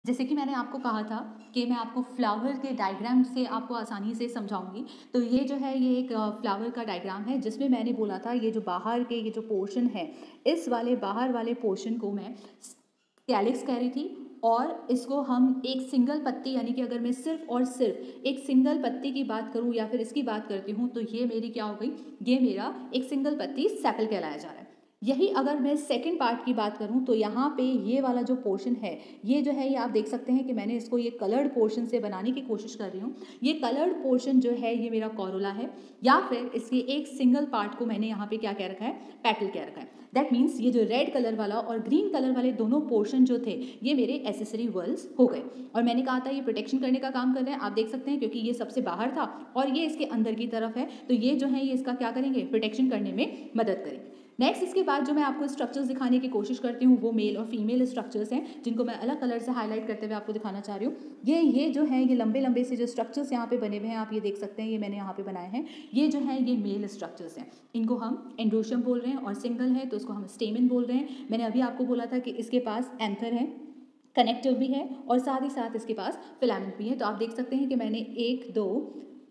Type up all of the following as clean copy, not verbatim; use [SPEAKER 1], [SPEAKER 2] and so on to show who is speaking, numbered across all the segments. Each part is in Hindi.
[SPEAKER 1] जैसे कि मैंने आपको कहा था कि मैं आपको फ्लावर के डायग्राम से आपको आसानी से समझाऊंगी। तो ये जो है ये एक फ्लावर का डायग्राम है, जिसमें मैंने बोला था ये जो बाहर के ये जो पोर्शन है, इस वाले बाहर वाले पोर्शन को मैं कैलिक्स कह रही थी। और इसको हम एक सिंगल पत्ती, यानी कि अगर मैं सिर्फ और सिर्फ एक सिंगल पत्ती की बात करूं या फिर इसकी बात करती हूं, तो ये मेरी क्या हो गई, ये मेरा एक सिंगल पत्ती सेपल कहलाया जा रहा है। यही अगर मैं सेकंड पार्ट की बात करूं, तो यहाँ पे ये वाला जो पोर्शन है, ये जो है ये आप देख सकते हैं कि मैंने इसको ये कलर्ड पोर्शन से बनाने की कोशिश कर रही हूँ। ये कलर्ड पोर्शन जो है ये मेरा कोरोला है, या फिर इसके एक सिंगल पार्ट को मैंने यहाँ पे क्या कह रखा है, पेटल कह रखा है। दैट मीन्स ये जो रेड कलर वाला और ग्रीन कलर वाले दोनों पोर्शन जो थे, ये मेरे एसेसरी वर्ल्स हो गए। और मैंने कहा था ये प्रोटेक्शन करने का काम कर रहे हैं, आप देख सकते हैं, क्योंकि ये सबसे बाहर था और ये इसके अंदर की तरफ है, तो ये जो है ये इसका क्या करेंगे, प्रोटेक्शन करने में मदद करेंगे। नेक्स्ट इसके बाद जो मैं आपको स्ट्रक्चर्स दिखाने की कोशिश करती हूँ, वो मेल और फीमेल स्ट्रक्चर्स हैं, जिनको मैं अलग कलर से हाईलाइट करते हुए आपको दिखाना चाह रही हूँ। ये जो है ये लंबे लंबे से जो स्ट्रक्चर्स यहाँ पे बने हुए हैं, आप ये देख सकते हैं, ये मैंने यहाँ पे बनाए हैं। ये जो है ये मेल स्ट्रक्चर्स हैं, इनको हम एंड्रोशियम बोल रहे हैं, और सिंगल है तो उसको हम स्टेमन बोल रहे हैं। मैंने अभी आपको बोला था कि इसके पास एंथर है, कनेक्टिव भी है, और साथ ही साथ इसके पास फिलामेंट भी है। तो आप देख सकते हैं कि मैंने 1 2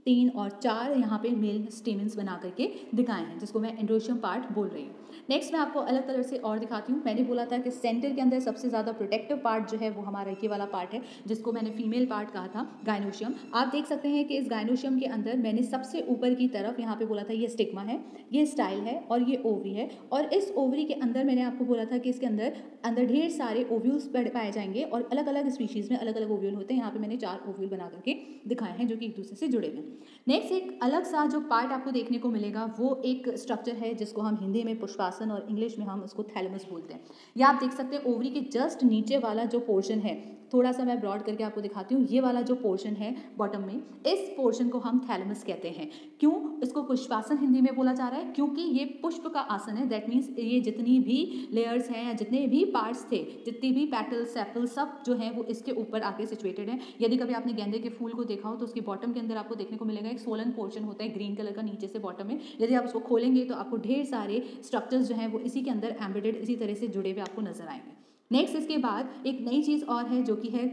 [SPEAKER 1] 3 और 4 यहाँ पे मेल स्टेमन्स बना करके दिखाए हैं, जिसको मैं एंड्रोशियम पार्ट बोल रही हूँ। नेक्स्ट मैं आपको अलग कलर से और दिखाती हूँ। मैंने बोला था कि सेंटर के अंदर सबसे ज़्यादा प्रोटेक्टिव पार्ट जो है वो हमारा ये वाला पार्ट है, जिसको मैंने फीमेल पार्ट कहा था, गायनोशियम। आप देख सकते हैं कि इस गायनोशियम के अंदर मैंने सबसे ऊपर की तरफ यहाँ पे बोला था ये स्टिग्मा है, ये स्टाइल है, और ये ओवरी है। और इस ओवरी के अंदर मैंने आपको बोला था कि इसके अंदर ढेर सारे ओव्यूल्स पाए जाएंगे, और अलग अलग स्पीशीज़ में अलग अलग ओव्यूल होते हैं। यहाँ पे मैंने 4 ओव्यूल बना करके दिखाए हैं, जो कि एक दूसरे से जुड़े हुए हैं। नेक्स्ट एक अलग सा जो पार्ट आपको देखने को मिलेगा, वो एक स्ट्रक्चर है जिसको हम हिंदी में पुष्पासन और इंग्लिश में हम उसको थैलेमस बोलते हैं। ये आप देख सकते हैं ओवरी के जस्ट नीचे वाला जो पोर्शन है, थोड़ा सा मैं ब्रॉड करके आपको दिखाती हूँ। ये वाला जो पोर्शन है बॉटम में, इस पोर्शन को हम थैलेमस कहते हैं। क्यों इसको पुष्पासन हिंदी में बोला जा रहा है? क्योंकि ये पुष्प का आसन है। दैट मीन्स ये जितनी भी लेयर्स हैं या जितने भी पार्ट्स थे, जितनी भी पेटल्स सेपल्स सब जो हैं वो इसके ऊपर आके सिचुएटेड है। यदि कभी आपने गेंदे के फूल को देखा हो तो उसकी बॉटम के अंदर आपको देखने को मिलेगा एक सोलन पोर्शन होता है ग्रीन कलर का नीचे से बॉटम में। यदि आप उसको खोलेंगे तो आपको ढेर सारे स्ट्रक्चर्स जो हैं वो इसी के अंदर एम्बेडेड इसी तरह से जुड़े हुए आपको नजर आएंगे। नेक्स्ट इसके बाद एक नई चीज़ और है, जो कि है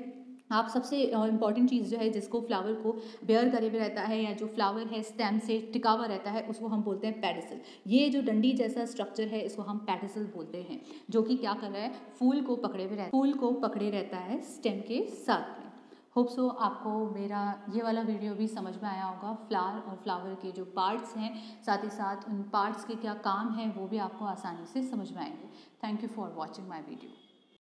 [SPEAKER 1] आप सबसे इंपॉर्टेंट चीज़ जो है जिसको फ्लावर को बेयर करे हुए रहता है, या जो फ्लावर है स्टेम से टिका हुआ रहता है, उसको हम बोलते हैं पेडिसल। ये जो डंडी जैसा स्ट्रक्चर है इसको हम पेडिसल बोलते हैं, जो कि क्या कर रहा है, फूल को पकड़े रहता है स्टेम के साथ में। होप सो आपको मेरा ये वाला वीडियो भी समझ में आया होगा। फ्लावर और फ्लावर के जो पार्ट्स हैं, साथ ही साथ उन पार्ट्स के क्या काम हैं, वो भी आपको आसानी से समझ में आएंगे। Thank you for watching my video.